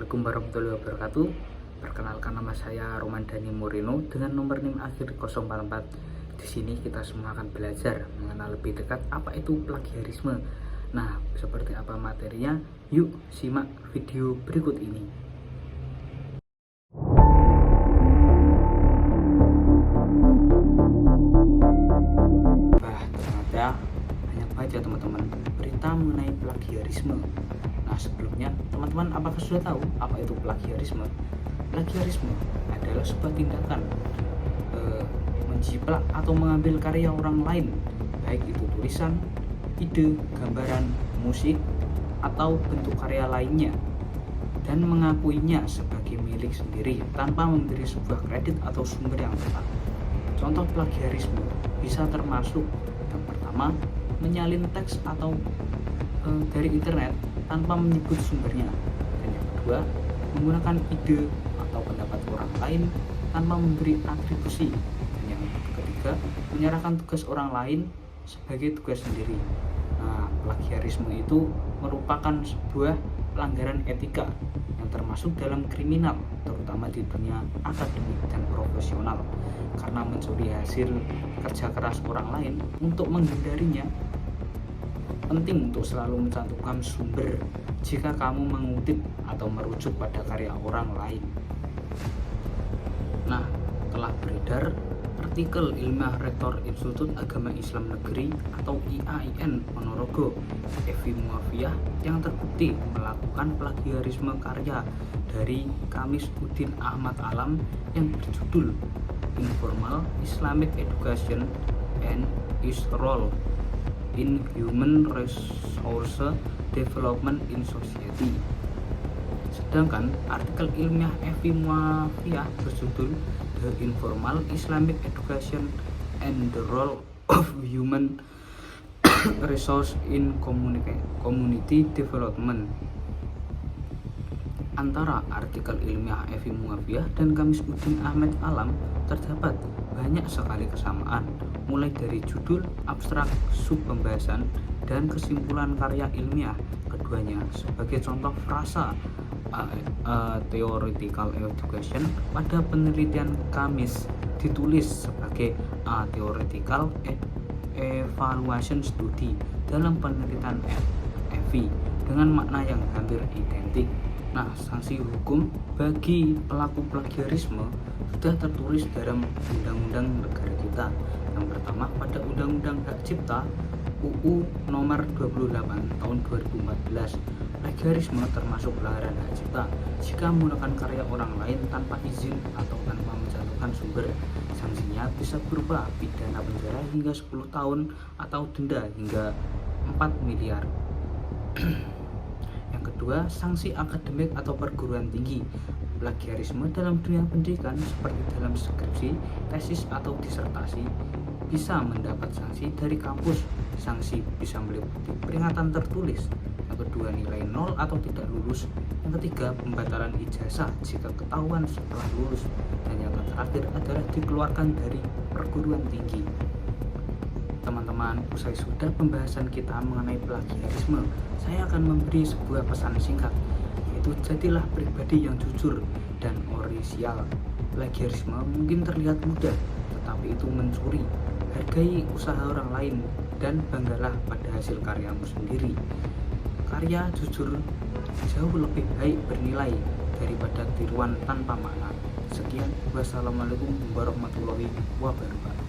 Assalamualaikum warahmatullahi wabarakatuh. Perkenalkan, nama saya Roman Dani Moreno dengan nomor NIM akhir 044. Di sini kita semua akan belajar mengenal lebih dekat apa itu plagiarisme. Nah, seperti apa materinya? Yuk simak video berikut ini. Ternyata banyak baca teman-teman berita mengenai plagiarisme. Nah, sebelumnya teman-teman apakah sudah tahu apa itu plagiarisme? Plagiarisme adalah sebuah tindakan menjiplak atau mengambil karya orang lain, baik itu tulisan, ide, gambaran, musik, atau bentuk karya lainnya, dan mengakuinya sebagai milik sendiri tanpa memberi sebuah kredit atau sumber yang tepat. Contoh plagiarisme bisa termasuk yang pertama, menyalin teks atau dari internet tanpa menyebut sumbernya, dan yang kedua, menggunakan ide atau pendapat orang lain tanpa memberi atribusi, dan yang ketiga, menyerahkan tugas orang lain sebagai tugas sendiri. Nah, plagiarisme itu merupakan sebuah pelanggaran etika yang termasuk dalam kriminal, terutama di dunia akademik dan profesional, karena mencuri hasil kerja keras orang lain. Untuk menghindarinya, penting untuk selalu mencantumkan sumber jika kamu mengutip atau merujuk pada karya orang lain. Nah, telah beredar artikel ilmiah Rektor Institut Agama Islam Negeri atau IAIN Ponorogo, Evi Muafiah, yang terbukti melakukan plagiarisme karya dari Kamis Udin Ahmad Alam yang berjudul Informal Islamic Education and its Role in Human Resource Development in Society. Sedangkan artikel ilmiah Evi Muafiah berjudul The Informal Islamic Education and the Role of Human Resource in Community Development. Antara artikel ilmiah Evi Muafiah dan Kamis Udin Ahmad Alam terdapat banyak sekali kesamaan, mulai dari judul, abstrak, sub pembahasan, dan kesimpulan karya ilmiah keduanya. Sebagai contoh, frasa theoretical education pada penelitian Kamis ditulis sebagai theoretical evaluation study dalam penelitian Evi dengan makna yang hampir identik. Nah, sanksi hukum bagi pelaku plagiarisme sudah tertulis dalam undang-undang negara kita. Yang pertama, pada Undang-Undang Hak Cipta UU nomor 28 tahun 2014, plagiarisme termasuk pelanggaran hak cipta jika menggunakan karya orang lain tanpa izin atau tanpa mencantumkan sumber. Sanksinya bisa berupa pidana penjara hingga 10 tahun atau denda hingga 4 miliar. Yang kedua, sanksi akademik atau perguruan tinggi. Plagiarisme dalam dunia pendidikan seperti dalam skripsi, tesis, atau disertasi bisa mendapat sanksi dari kampus. Sanksi bisa meliputi peringatan tertulis. Yang kedua, nilai 0 atau tidak lulus. Yang ketiga, pembatalan ijazah jika ketahuan setelah lulus. Dan yang terakhir adalah dikeluarkan dari perguruan tinggi. Teman-teman, usai sudah pembahasan kita mengenai plagiarisme, saya akan memberi sebuah pesan singkat, yaitu jadilah pribadi yang jujur dan orisinal. Plagiarisme mungkin terlihat mudah, tetapi itu mencuri. Hargai usaha orang lain dan banggalah pada hasil karyamu sendiri. Karya jujur jauh lebih baik bernilai daripada tiruan tanpa makna. Sekian, wassalamualaikum warahmatullahi wabarakatuh.